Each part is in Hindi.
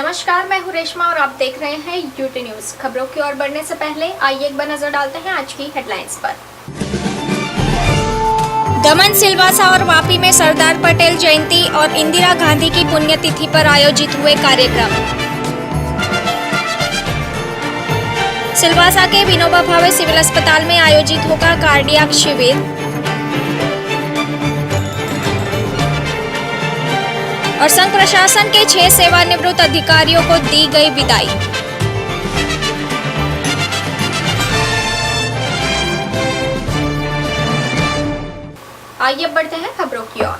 नमस्कार, मैं हूं रेशमा और आप देख रहे हैं यूटी न्यूज। खबरों की ओर बढ़ने से पहले आइए एक बार नजर डालते हैं आज की हेडलाइंस पर। दमन, सिलवासा और वापी में सरदार पटेल जयंती और इंदिरा गांधी की पुण्यतिथि पर आयोजित हुए कार्यक्रम। सिलवासा के विनोबा भावे सिविल अस्पताल में आयोजित होगा कार्डियक शिविर। और संघ प्रशासन के 6 सेवानिवृत्त अधिकारियों को दी गई विदाई। आइए बढ़ते हैं खबरों की ओर।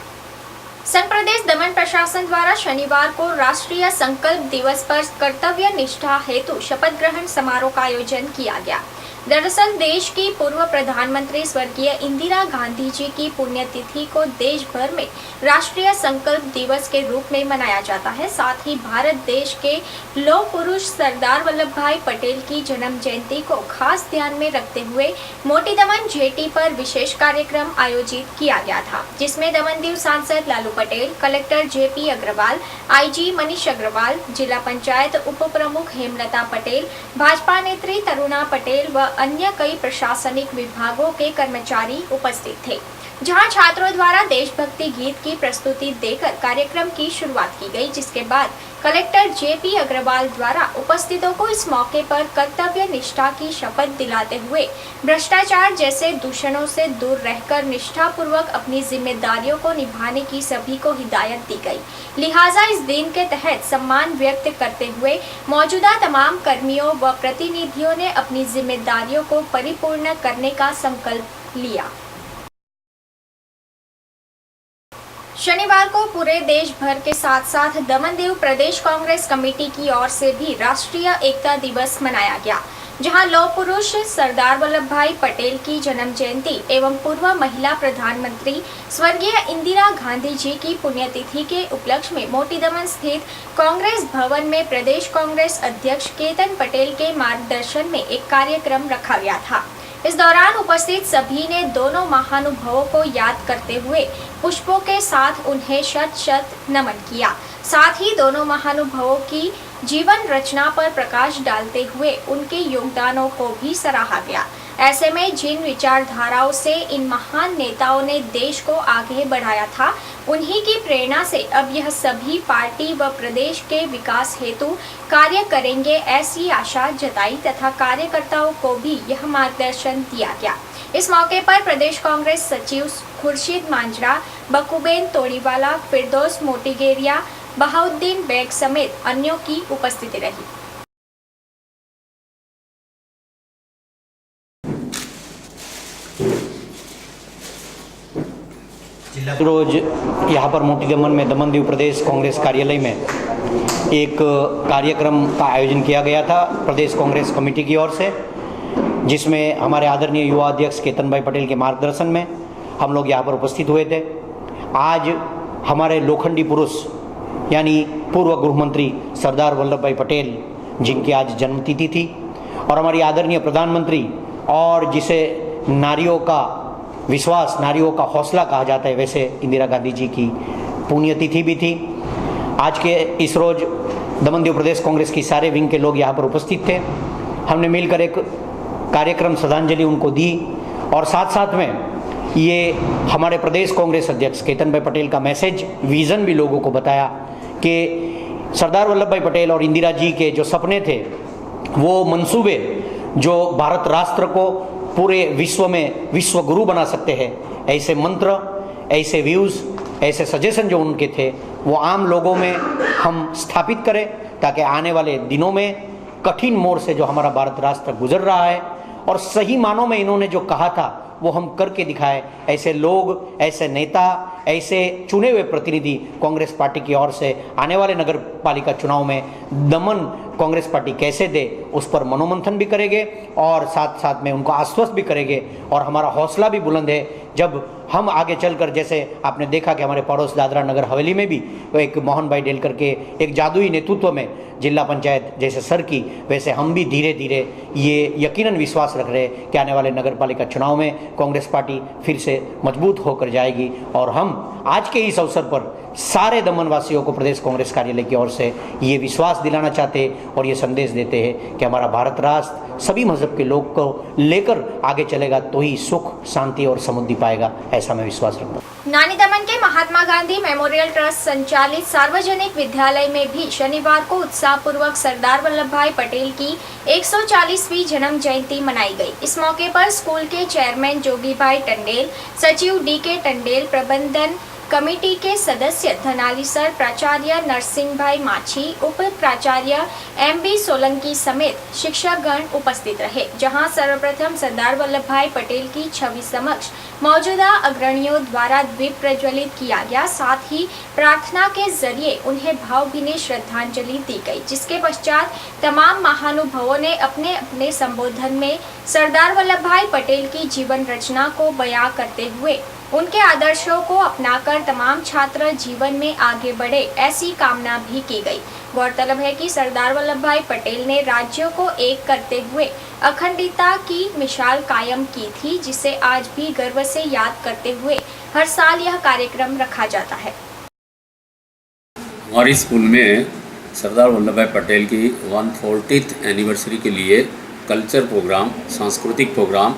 संघ प्रदेश दमन प्रशासन द्वारा शनिवार को राष्ट्रीय संकल्प दिवस पर कर्तव्य निष्ठा हेतु शपथ ग्रहण समारोह का आयोजन किया गया। दरअसल देश की पूर्व प्रधानमंत्री स्वर्गीय इंदिरा गांधी जी की पुण्यतिथि को देश भर में राष्ट्रीय संकल्प दिवस के रूप में मनाया जाता है। साथ ही भारत देश के लौह पुरुष सरदार वल्लभ भाई पटेल की जन्म जयंती को खास ध्यान में रखते हुए मोटी दमन जेटी पर विशेष कार्यक्रम आयोजित किया गया था, जिसमें दमन दीव सांसद Lalu Patel, collector JP Agarwal, IG Manish Agarwal, जिला पंचायत उप प्रमुख हेमलता पटेल, भाजपा नेत्री तरुणा पटेल व अन्य कई प्रशासनिक विभागों के कर्मचारी उपस्थित थे। जहां छात्रों द्वारा देशभक्ति गीत की प्रस्तुति देकर कार्यक्रम की शुरुआत की गई, जिसके बाद कलेक्टर जेपी अग्रवाल द्वारा उपस्थितों को इस मौके पर कर्तव्य निष्ठा की शपथ दिलाते हुए भ्रष्टाचार जैसे दूषणों से दूर रहकर निष्ठापूर्वक अपनी जिम्मेदारियों को निभाने की सभी को हिदायत दी गई। लिहाजा इस दिन के तहत सम्मान व्यक्त करते हुए मौजूदा तमाम कर्मियों व प्रतिनिधियों ने अपनी जिम्मेदारियों को परिपूर्ण करने का संकल्प लिया। शनिवार को पूरे देश भर के साथ साथ दमन दीव प्रदेश कांग्रेस कमेटी की ओर से भी राष्ट्रीय एकता दिवस मनाया गया, जहां लौह पुरुष सरदार वल्लभ भाई पटेल की जन्म जयंती एवं पूर्व महिला प्रधानमंत्री स्वर्गीय इंदिरा गांधी जी की पुण्यतिथि के उपलक्ष्य में मोटी दमन स्थित कांग्रेस भवन में प्रदेश कांग्रेस अध्यक्ष केतन पटेल के मार्गदर्शन में एक कार्यक्रम रखा गया था। इस दौरान उपस्थित सभी ने दोनों महानुभावों को याद करते हुए पुष्पों के साथ उन्हें शत शत नमन किया। साथ ही दोनों महानुभावों की जीवन रचना पर प्रकाश डालते हुए उनके योगदानों को भी सराहा गया। ऐसे में जिन विचारधाराओं से इन महान नेताओं ने देश को आगे बढ़ाया था, उन्हीं की प्रेरणा से अब यह सभी पार्टी व प्रदेश के विकास हेतु कार्य करेंगे, ऐसी आशा जताई तथा कार्यकर्ताओं को भी यह मार्गदर्शन दिया गया। इस मौके पर प्रदेश कांग्रेस सचिव खुर्शीद मांजरा, बकुबेन तोड़ीवाला, फिरदौस मोटीगेरिया, बहाउद्दीन बेग समेत अन्यों की उपस्थिति रही। रोज यहाँ पर मोटी दमन में दमन दीव प्रदेश कांग्रेस कार्यालय में एक कार्यक्रम का आयोजन किया गया था प्रदेश कांग्रेस कमेटी की ओर से, जिसमें हमारे आदरणीय युवा अध्यक्ष केतन भाई पटेल के मार्गदर्शन में हम लोग यहाँ पर उपस्थित हुए थे। आज हमारे लोखंडी पुरुष यानी पूर्व गृह मंत्री सरदार वल्लभ भाई पटेल, जिनकी आज जन्मतिथि थी, और हमारी आदरणीय प्रधानमंत्री और जिसे नारियों का विश्वास, नारियों का हौसला कहा जाता है, वैसे इंदिरा गांधी जी की पुण्यतिथि भी थी। आज के इस रोज दमन दीव प्रदेश कांग्रेस की सारे विंग के लोग यहाँ पर उपस्थित थे। हमने मिलकर एक कार्यक्रम श्रद्धांजलि उनको दी और साथ साथ में ये हमारे प्रदेश कांग्रेस अध्यक्ष केतन भाई पटेल का मैसेज, विज़न भी लोगों को बताया कि सरदार वल्लभ भाई पटेल और इंदिरा जी के जो सपने थे, वो मंसूबे जो भारत राष्ट्र को पूरे विश्व में विश्व गुरु बना सकते हैं, ऐसे मंत्र, ऐसे व्यूज़, ऐसे सजेशन जो उनके थे, वो आम लोगों में हम स्थापित करें, ताकि आने वाले दिनों में कठिन मोड़ से जो हमारा भारत राष्ट्र गुजर रहा है और सही मानों में इन्होंने जो कहा था वो हम करके दिखाए। ऐसे लोग, ऐसे नेता, ऐसे चुने हुए प्रतिनिधि कांग्रेस पार्टी की ओर से आने वाले नगर पालिका चुनाव में दमन कांग्रेस पार्टी कैसे दे, उस पर मनोमंथन भी करेंगे और साथ साथ में उनको आश्वस्त भी करेंगे। और हमारा हौसला भी बुलंद है, जब हम आगे चलकर, जैसे आपने देखा कि हमारे पड़ोस दादरा नगर हवेली में भी एक मोहन भाई डेलकर के एक जादुई नेतृत्व में जिला पंचायत जैसे सर की, वैसे हम भी धीरे धीरे ये यकीनन विश्वास रख रहे हैं कि आने वाले नगर पालिका चुनाव में कांग्रेस पार्टी फिर से मजबूत होकर जाएगी। और हम आज के इस अवसर पर सारे दमन वासियों को प्रदेश कांग्रेस कार्यालय की ओर से ये विश्वास दिलाना चाहते हैं और ये संदेश देते हैं कि हमारा भारत राष्ट्र सभी मजहब के लोग को लेकर आगे चलेगा तो ही सुख, शांति और समृद्धि पाएगा, ऐसा मैं विश्वास रखता हूँ। नानी दमन के महात्मा गांधी मेमोरियल ट्रस्ट संचालित सार्वजनिक विद्यालय में भी शनिवार को उत्साहपूर्वक सरदार वल्लभ भाई पटेल की 140वीं जन्म जयंती मनाई गई। इस मौके पर स्कूल के चेयरमैन जोगी भाई टंडेल, सचिव डी.के. टंडेल, प्रबंधन कमेटी के सदस्य धनाली सर, प्राचार्य नरसिंह भाई माछी, उप प्राचार्य एम.बी. सोलंकी समेत शिक्षकगण उपस्थित रहे, जहां सर्वप्रथम सरदार वल्लभ भाई पटेल की छवि समक्ष मौजूदा अग्रणियों द्वारा दीप प्रज्वलित किया गया। साथ ही प्रार्थना के जरिए उन्हें भावभीनी श्रद्धांजलि दी गई, जिसके पश्चात तमाम महानुभावों ने अपने अपने संबोधन में सरदार वल्लभ भाई पटेल की जीवन रचना को बयां करते हुए उनके आदर्शों को अपनाकर तमाम छात्र जीवन में आगे बढ़े, ऐसी कामना भी की गई। गौरतलब है कि सरदार वल्लभ भाई पटेल ने राज्यों को एक करते हुए अखंडता की मिसाल कायम की थी, जिसे आज भी गर्व से याद करते हुए हर साल यह कार्यक्रम रखा जाता है। हमारी स्कूल में सरदार वल्लभ भाई पटेल की 140th एनिवर्सरी के लिए कल्चर प्रोग्राम, सांस्कृतिक प्रोग्राम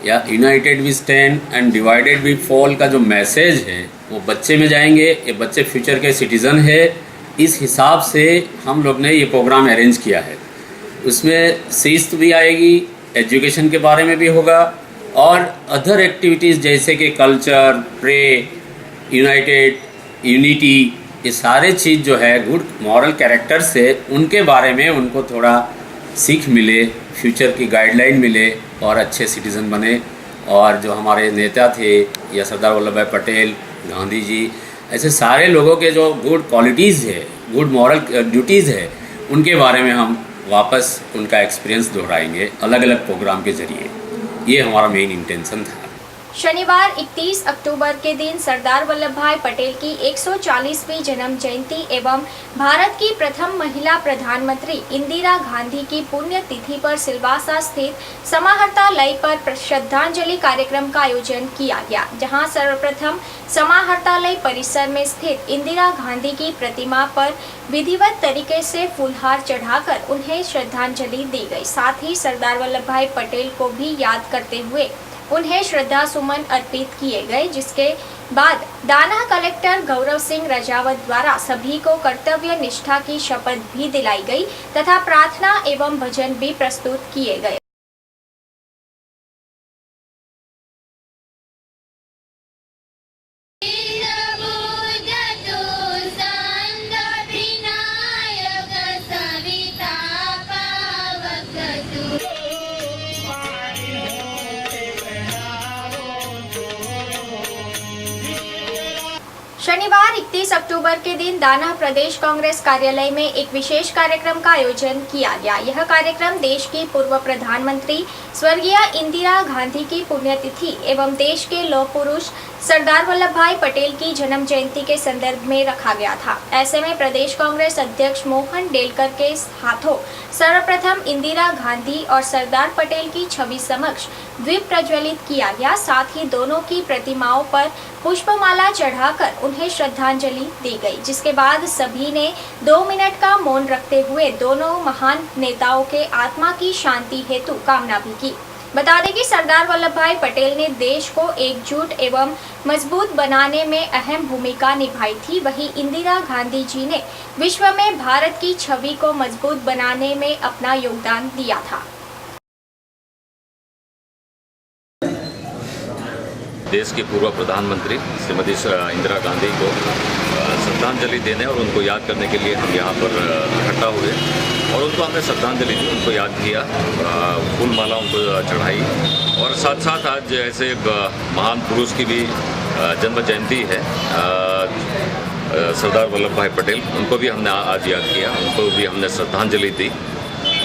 या united we stand and divided we fall का जो मैसेज है वो बच्चे में जाएंगे। ये बच्चे फ्यूचर के सिटीज़न है, इस हिसाब से हम लोग ने ये प्रोग्राम अरेंज किया है। उसमें शिस्त भी आएगी, एजुकेशन के बारे में भी होगा और अदर एक्टिविटीज़ जैसे कि कल्चर, प्रे, यूनाइटेड, यूनिटी, ये सारे चीज़ जो है गुड मॉरल कैरेक्टर से उनके बारे में उनको थोड़ा सीख मिले, फ्यूचर की गाइडलाइन मिले और अच्छे सिटीज़न बने। और जो हमारे नेता थे या सरदार वल्लभ भाई पटेल, गांधी जी, ऐसे सारे लोगों के जो गुड क्वालिटीज़ है, गुड मॉरल ड्यूटीज़ है, उनके बारे में हम वापस उनका एक्सपीरियंस दोहराएंगे अलग अलग प्रोग्राम के ज़रिए। ये हमारा मेन इंटेंशन था। शनिवार 31 अक्टूबर के दिन सरदार वल्लभ भाई पटेल की 140वीं जन्म जयंती एवं भारत की प्रथम महिला प्रधानमंत्री इंदिरा गांधी की पुण्यतिथि पर सिलवासा स्थित समाहर्तालय पर श्रद्धांजलि कार्यक्रम का आयोजन किया गया, जहां सर्वप्रथम समाहर्तालय परिसर में स्थित इंदिरा गांधी की प्रतिमा पर विधिवत तरीके से फूलहार चढ़ाकर उन्हें श्रद्धांजलि दी गई। साथ ही सरदार वल्लभ भाई पटेल को भी याद करते हुए उन्हें श्रद्धा सुमन अर्पित किए गए, जिसके बाद दाना कलेक्टर गौरव सिंह रजावत द्वारा सभी को कर्तव्य निष्ठा की शपथ भी दिलाई गई तथा प्रार्थना एवं भजन भी प्रस्तुत किए गए। शनिवार 31 अक्टूबर के दिन दाना प्रदेश कांग्रेस कार्यालय में एक विशेष कार्यक्रम का आयोजन किया गया। यह कार्यक्रम देश की पूर्व प्रधानमंत्री स्वर्गीय इंदिरा गांधी की पुण्यतिथि एवं देश के लौह पुरुष सरदार वल्लभ भाई पटेल की जन्म जयंती के संदर्भ में रखा गया था। ऐसे में प्रदेश कांग्रेस अध्यक्ष मोहन डेलकर के हाथों सर्वप्रथम इंदिरा गांधी और सरदार पटेल की छवि समक्ष दीप प्रज्वलित किया गया। साथ ही दोनों की प्रतिमाओं पर पुष्पमाला चढ़ाकर उन्हें श्रद्धांजलि दी गई, जिसके बाद सभी ने 2 मिनट का मौन रखते हुए दोनों महान नेताओं के आत्मा की शांति हेतु कामना भी की। बता दें कि सरदार वल्लभ भाई पटेल ने देश को एकजुट एवं मजबूत बनाने में अहम भूमिका निभाई थी। वहीं इंदिरा गांधी जी ने विश्व में भारत की छवि को मजबूत बनाने में अपना योगदान दिया था। देश की पूर्व प्रधानमंत्री श्रीमती इंदिरा गांधी को श्रद्धांजलि देने और उनको याद करने के लिए हम यहाँ पर इकट्ठा हुए और उनको हमने श्रद्धांजलि दी, उनको याद किया, फूल माला उनको चढ़ाई और साथ साथ आज ऐसे एक महान पुरुष की भी जन्म जयंती है, सरदार वल्लभ भाई पटेल, उनको भी हमने आज याद किया, उनको भी हमने श्रद्धांजलि दी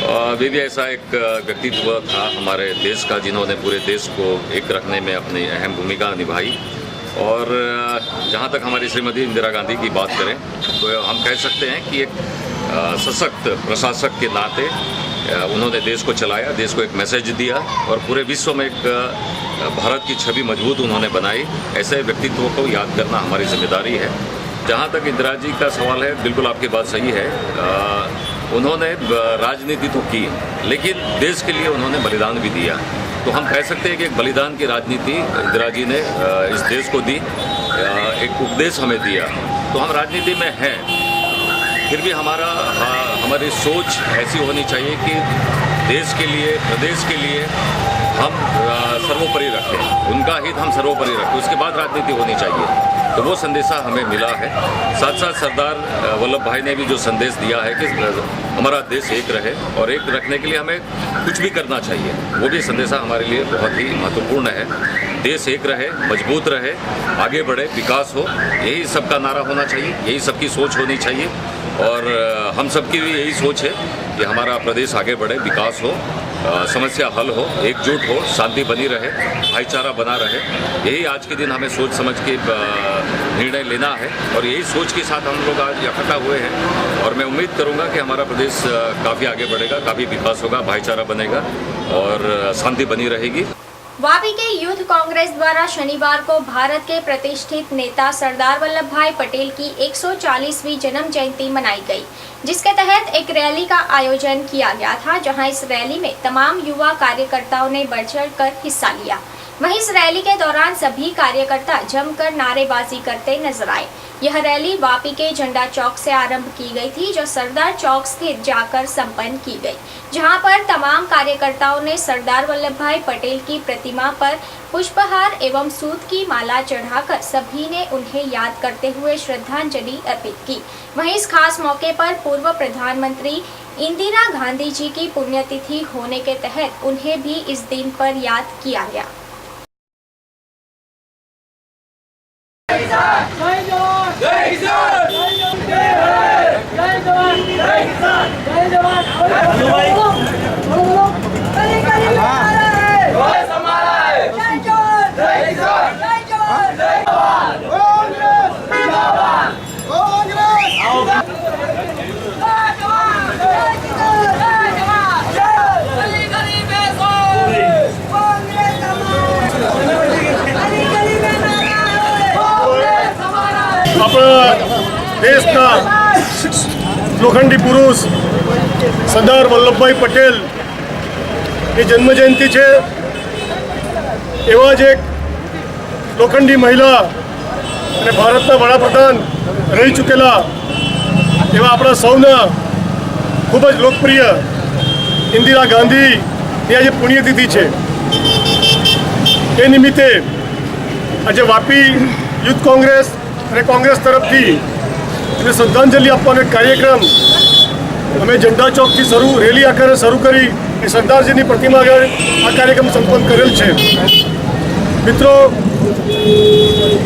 वे भी ऐसा एक व्यक्तित्व था हमारे देश का जिन्होंने पूरे देश को एक रखने में अपनी अहम भूमिका निभाई। और जहाँ तक हमारी श्रीमती इंदिरा गांधी की बात करें तो हम कह सकते हैं कि एक सशक्त प्रशासक के नाते उन्होंने देश को चलाया, देश को एक मैसेज दिया और पूरे विश्व में एक भारत की छवि मजबूत उन्होंने बनाई। ऐसे व्यक्तित्व को याद करना हमारी जिम्मेदारी है। जहाँ तक इंदिरा जी का सवाल है, बिल्कुल आपकी बात सही है। उन्होंने राजनीति तो की, लेकिन देश के लिए उन्होंने बलिदान भी दिया। तो हम कह सकते हैं कि एक बलिदान की राजनीति इंदिरा जी ने इस देश को दी, एक उपदेश हमें दिया। तो हम राजनीति में हैं, फिर भी हमारी सोच ऐसी होनी चाहिए कि देश के लिए, प्रदेश के लिए हम सर्वोपरि रखें, उनका हित हम सर्वोपरि रखें, उसके बाद राजनीति होनी चाहिए। तो वो संदेशा हमें मिला है। साथ साथ सरदार वल्लभ भाई ने भी जो संदेश दिया है कि हमारा देश एक रहे और एक रखने के लिए हमें कुछ भी करना चाहिए, वो भी संदेशा हमारे लिए बहुत ही महत्वपूर्ण है। देश एक रहे, मजबूत रहे, आगे बढ़े, विकास हो, यही सबका नारा होना चाहिए, यही सबकी सोच होनी चाहिए। और हम सबकी भी यही सोच है कि हमारा प्रदेश आगे बढ़े, विकास हो, समस्या हल हो, एकजुट हो, शांति बनी रहे, भाईचारा बना रहे। यही आज के दिन हमें सोच समझ के निर्णय लेना है और यही सोच के साथ हम लोग आज इकट्ठा हुए हैं। और मैं उम्मीद करूंगा कि हमारा प्रदेश काफ़ी आगे बढ़ेगा, काफ़ी विकास होगा, भाईचारा बनेगा और शांति बनी रहेगी। वापी के यूथ कांग्रेस द्वारा शनिवार को भारत के प्रतिष्ठित नेता सरदार वल्लभ भाई पटेल की 140वीं जन्म जयंती मनाई गई, जिसके तहत एक रैली का आयोजन किया गया था, जहां इस रैली में तमाम युवा कार्यकर्ताओं ने बढ़ चढ़कर हिस्सा लिया। वहीं इस रैली के दौरान सभी कार्यकर्ता जमकर नारेबाजी करते नजर आए। यह रैली वापी के झंडा चौक से आरंभ की गई थी, जो सरदार चौक स्थित जाकर संपन्न की गई, जहां पर तमाम कार्यकर्ताओं ने सरदार वल्लभ भाई पटेल की प्रतिमा पर पुष्पहार एवं सूत की माला चढ़ाकर सभी ने उन्हें याद करते हुए श्रद्धांजलि अर्पित की। वहीं इस खास मौके पर पूर्व प्रधानमंत्री इंदिरा गांधी जी की पुण्यतिथि होने के तहत उन्हें भी इस दिन पर याद किया गया। દેશના લોખંડી પુરુષ સરદાર વલ્લભભાઈ પટેલ ની જન્મજયંતિ છે। એવા જ એક લોખંડી મહિલા અને ભારતના વડાપ્રધાન રહી ચૂકેલા એવા આપણા સૌના ખૂબ જ લોકપ્રિય ઇન્દિરા ગાંધીની આજે પુણ્યતિથિ છે। એ નિમિત્તે આજે વાપી યુથ કોંગ્રેસ અને કોંગ્રેસ તરફથી એને શ્રદ્ધાંજલિ આપવાનો એક કાર્યક્રમ અમે ઝંડા ચોકથી રેલી આકારે શરૂ કરી એ સરદારજીની પ્રતિમા આગળ આ કાર્યક્રમ સંપન્ન કરેલ છે। મિત્રો,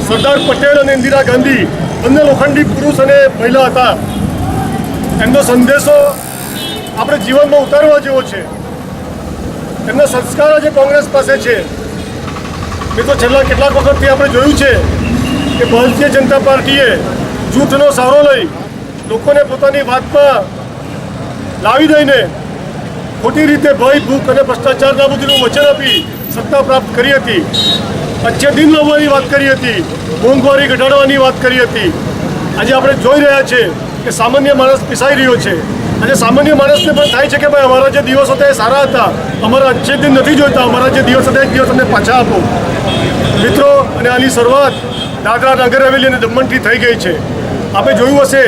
સરદાર પટેલ અને ઇન્દિરા ગાંધી બંને લોખંડી પુરુષ અને મહિલા હતા। એમનો સંદેશો આપણે જીવનમાં ઉતારવા જેવો છે। એમના સંસ્કાર આજે કોંગ્રેસ પાસે છે। મિત્રો, છેલ્લા કેટલાક વખતથી આપણે જોયું છે કે ભારતીય જનતા પાર્ટીએ જૂથનો સહારો લઈ લોકોને પોતાની વાતમાં લાવી દઈને ખોટી રીતે ભય, ભૂખ અને ભ્રષ્ટાચાર નાબૂદીનું વચન આપી સત્તા પ્રાપ્ત કરી હતી। अच्छे दिन લાવવાની વાત કરી હતી, મોંઘવારી ઘટાડવાની વાત કરી હતી। આજે આપણે જોઈ રહ્યા છે કે સામાન્ય માણસ પીસાઈ રહ્યો છે। આજે સામાન્ય માણસને પણ થાય છે કે ભાઈ અમારા જે દિવસ હતા એ સારા હતા, અમારા अच्छे दिन નથી જોઈતા, અમારા જે દિવસ હતા એ દિવસ અમને પાછા આપો। મિત્રો, અને આની શરૂઆત દાદરા નગર હવેલી અને દમણથી થઈ ગઈ છે। આપણે જોયું હશે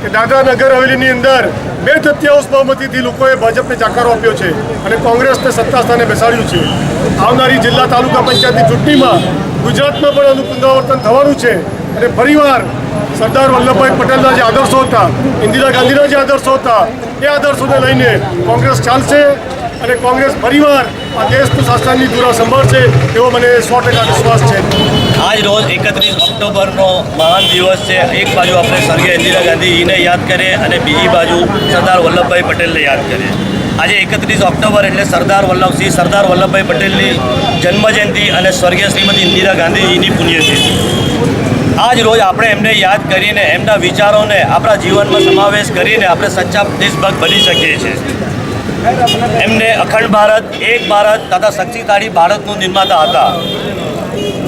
કે દાદરા નગર હવેલીની અંદર 2/3 બહુમતીથી લોકોએ ભાજપને જાકારો આપ્યો છે અને કોંગ્રેસને સત્તા સ્થાને બેસાડ્યું છે। આવનારી જિલ્લા તાલુકા પંચાયતની ચૂંટણીમાં ગુજરાતમાં પણ આનું પુનરાવર્તન થવાનું છે અને ફરીવાર સરદાર વલ્લભભાઈ પટેલના જે આદર્શો હતા, ઇન્દિરા ગાંધીના જે આદર્શો હતા, એ આદર્શોને લઈને કોંગ્રેસ ચાલશે અને કોંગ્રેસ ફરીવાર આ દેશનું શાસનની ધુરા સંભાળશે એવો મને 100% વિશ્વાસ છે। આજ રોજ 31 ઓક્ટોબરનો મહાન દિવસ છે। એક બાજુ આપણે સ્વર્ગીય ઇન્દિરા ગાંધીજીને યાદ કરીએ અને બીજી બાજુ સરદાર વલ્લભભાઈ પટેલને યાદ કરીએ। આજે 31 ઓક્ટોબર એટલે સરદાર વલ્લભભાઈ પટેલની જન્મજયંતિ અને સ્વર્ગીય શ્રીમતી ઇન્દિરા ગાંધીજીની પુણ્યતિથિ। આજ રોજ આપણે એમને યાદ કરીને એમના વિચારોને આપણા જીવનમાં સમાવેશ કરીને આપણે સચ્ચા દેશભક્ત બની શકીએ છીએ। એમને અખંડ ભારત, એક ભારત તથા શક્તિશાળી ભારતનું નિર્માતા હતા।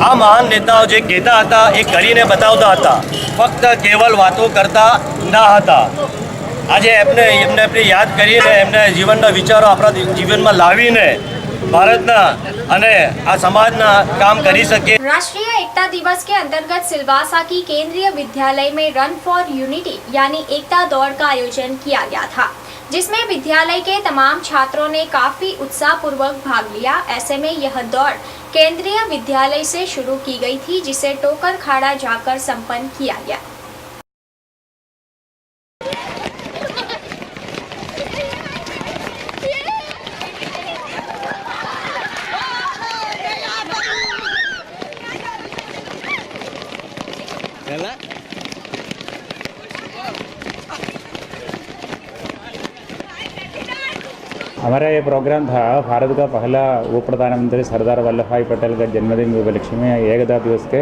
આ મહાન નેતાઓ જે કહેતા હતા એ કરીને બતાવતા હતા, ફક્ત કેવલ વાતો કરતા ના હતા। આજે એમને આપણે યાદ કરીને એમને જીવનના વિચારો આપણા જીવનમાં લાવીને ભારતના અને આ સમાજના કામ કરી શકીએ। राष्ट्रीय एकता दिवस के अंतर्गत सिलवासा की केंद्रीय विद्यालय में रन फॉर यूनिटी यानी एकता दौड़ का आयोजन किया गया था, जिसमें विद्यालय के तमाम छात्रों ने काफी उत्साहपूर्वक भाग लिया। ऐसे में यह दौड़ केंद्रीय विद्यालय से शुरू की गई थी, जिसे टोकर खाड़ा जाकर संपन्न किया गया। हमारा ये प्रोग्राम था भारत का पहला उप प्रधानमंत्री सरदार वल्लभ भाई पटेल का जन्मदिन के उपलक्ष्य में एकता दिवस के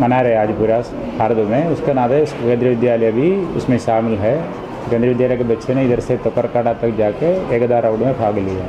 मना रहे आज पूरा भारत में। उसके नाते केंद्रीय विद्यालय भी उसमें शामिल है। केंद्रीय विद्यालय के बच्चे ने इधर से टोकरकाड़ा तक जाके एकता दौड़ में भाग लिया।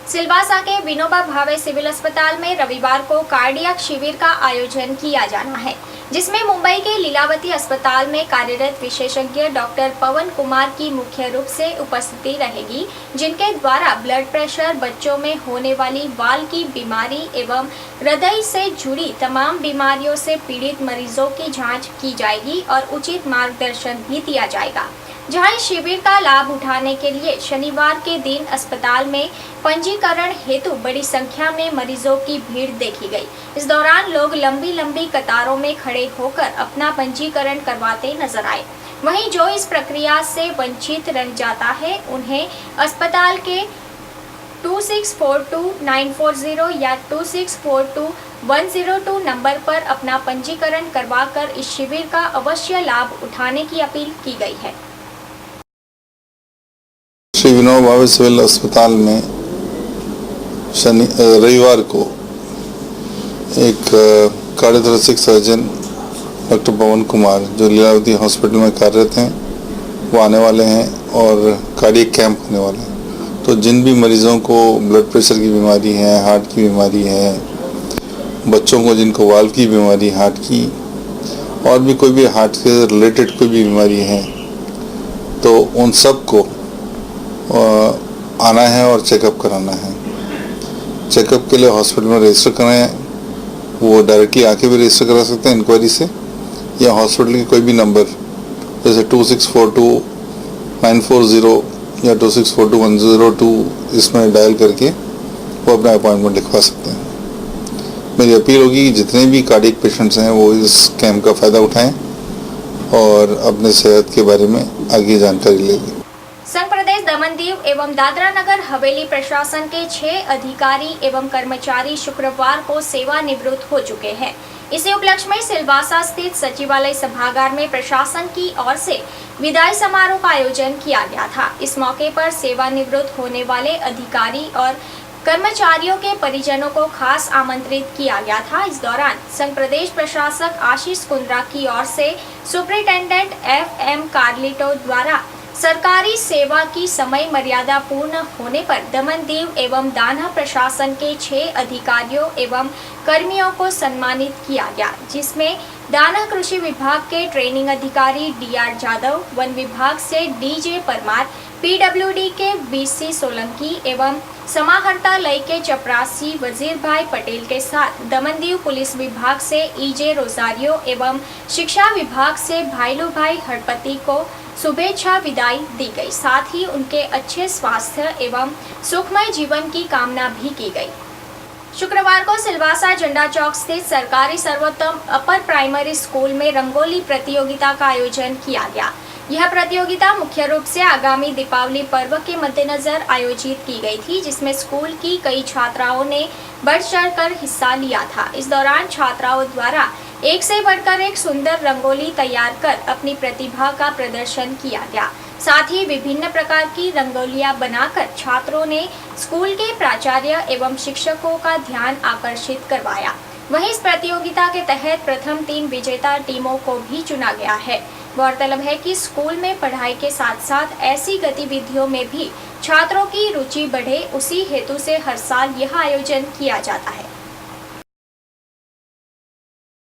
सिलवासा के विनोबा भावे सिविल अस्पताल में रविवार को कार्डियक शिविर का आयोजन किया जाना है, जिसमें मुंबई के लीलावती अस्पताल में कार्यरत विशेषज्ञ डॉक्टर पवन कुमार की मुख्य रूप से उपस्थिति रहेगी, जिनके द्वारा ब्लड प्रेशर, बच्चों में होने वाली वाल की बीमारी एवं हृदय से जुड़ी तमाम बीमारियों से पीड़ित मरीजों की जांच की जाएगी और उचित मार्गदर्शन भी दिया जाएगा। जहां इस शिविर का लाभ उठाने के लिए शनिवार के दिन अस्पताल में पंजीकरण हेतु बड़ी संख्या में मरीजों की भीड़ देखी गई। इस दौरान लोग लंबी लंबी कतारों में खड़े होकर अपना पंजीकरण करवाते नजर आए। वहीं जो इस प्रक्रिया से वंचित रह जाता है, उन्हें अस्पताल के 2642-940 या 2642-102 नंबर पर अपना पंजीकरण करवाकर इस शिविर का अवश्य लाभ उठाने की अपील की गई है। श्री विनोबा भावे सिविल अस्पताल में रविवार को एक कार्डियोथोरेसिक सर्जन डॉक्टर पवन कुमार जो लीलावती हॉस्पिटल में कार्यरत हैं वो आने वाले हैं और कार्डियक कैंप होने वाला है। तो जिन भी मरीजों को ब्लड प्रेशर की बीमारी है, हार्ट की बीमारी है, बच्चों को जिनको वाल्व की बीमारी हार्ट की और भी कोई भी हार्ट से रिलेटेड कोई भी बीमारी है, तो उन सब को आना है और चेकअप कराना है। चेकअप के लिए हॉस्पिटल में रजिस्टर कराएं, वो डायरेक्टली आके भी रजिस्टर करा सकते हैं इंक्वायरी से, या हॉस्पिटल के कोई भी नंबर जैसे 2642-940 या 2642-102 इसमें डायल करके वो अपना अपॉइंटमेंट लिखवा सकते हैं। मेरी अपील होगी कि जितने भी कार्डियक पेशेंट्स हैं वो इस कैंप का फ़ायदा उठाएं और अपने सेहत के बारे में आगे जानकारी लें। संघ प्रदेश दमन दीव एवं दादरा नगर हवेली प्रशासन के 6 अधिकारी एवं कर्मचारी शुक्रवार को सेवानिवृत्त हो चुके हैं। इसी उपलक्ष्य में सिलवासा स्थित सचिवालय सभागार में प्रशासन की ओर से विदाई समारोह का आयोजन किया गया था। इस मौके पर सेवानिवृत्त होने वाले अधिकारी और कर्मचारियों के परिजनों को खास आमंत्रित किया गया था। इस दौरान संघ प्रदेश प्रशासक आशीष कुंद्रा की ओर से सुपरिटेंडेंट FM कार्लिटो द्वारा सरकारी सेवा की समय मर्यादा पूर्ण होने पर दमन दीव एवं दान्हा प्रशासन के 6 अधिकारियों एवं कर्मियों को सम्मानित किया गया, जिसमें दान्हा कृषि विभाग के ट्रेनिंग अधिकारी DR जादव, वन विभाग से DJ परमार, PWD के BC सोलंकी एवं समाहर्तालय के चपरासी वजीर भाई पटेल के साथ दमन दीव पुलिस विभाग से EJ रोजारियो एवं शिक्षा विभाग से भाईलू भाई हड़पति को शुभेच्छा विदाई दी गई। साथ ही उनके अच्छे स्वास्थ्य एवं सुखमय जीवन की कामना भी की गई। शुक्रवार को सिलवासा झंडा चौक स्थित सरकारी सर्वोत्तम अपर प्राइमरी स्कूल में रंगोली प्रतियोगिता का आयोजन किया गया। यह प्रतियोगिता मुख्य रूप से आगामी दीपावली पर्व के मद्देनजर आयोजित की गई थी, जिसमें स्कूल की कई छात्राओं ने बढ़ चढ़कर हिस्सा लिया था। इस दौरान छात्राओं द्वारा एक से बढ़कर एक सुंदर रंगोली तैयार कर अपनी प्रतिभा का प्रदर्शन किया गया। साथ ही विभिन्न प्रकार की रंगोलियां बनाकर छात्रों ने स्कूल के प्राचार्य एवं शिक्षकों का ध्यान आकर्षित करवाया। वहीं इस प्रतियोगिता के तहत प्रथम 3 विजेता टीमों को भी चुना गया है। गौरतलब है कि स्कूल में पढ़ाई के साथ साथ ऐसी गतिविधियों में भी छात्रों की रुचि बढ़े, उसी हेतु से हर साल यह आयोजन किया जाता है।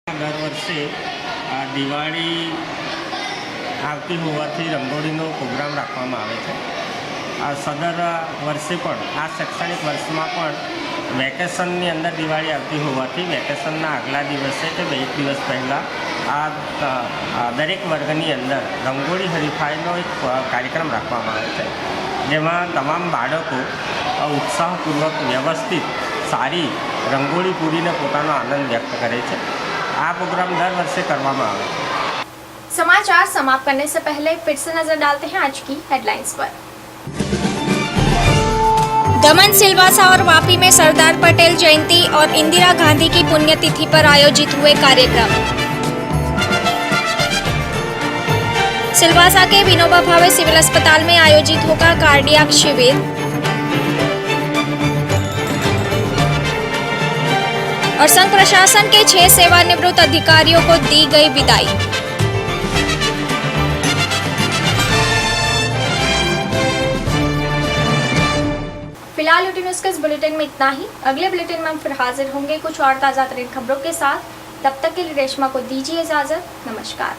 દર વર્ષે દિવાળી આવતી હોવાથી રંગોળીનો પ્રોગ્રામ રાખવામાં આવે છે। સદર વર્ષે પણ આ શૈક્ષણિક વર્ષમાં પણ વેકેશનની અંદર દિવાળી આવતી હોવાથી વેકેશનના આગલા દિવસે કે એક દિવસ પહેલાં દરેક વર્ગની અંદર રંગોળી હરીફાઈનો એક કાર્યક્રમ રાખવામાં આવે છે, જેમાં તમામ બાળકો ઉત્સાહપૂર્વક વ્યવસ્થિત સારી રંગોળી પૂરીને પોતાનો આનંદ વ્યક્ત કરે છે। આ પ્રોગ્રામ દર વર્ષે કરવામાં આવે છે। समाचार समाप्त करने से पहले फिर से नजर डालते हैं आज की हेडलाइंस पर। दमन, सिलवासा और वापी में सरदार पटेल जयंती और इंदिरा गांधी की पुण्यतिथि पर आयोजित हुए कार्यक्रम। सिलवासा के विनोबा भावे सिविल अस्पताल में आयोजित होगा कार्डियक शिविर। और संघ प्रशासन के 6 सेवानिवृत्त अधिकारियों को दी गई विदाई। फिलहाल यूटी न्यूज़ के इस बुलेटिन में इतना ही। अगले बुलेटिन में हम फिर हाजिर होंगे कुछ और ताज़ा तरीन खबरों के साथ। तब तक के लिए रेशमा को दीजिए इजाज़त। नमस्कार।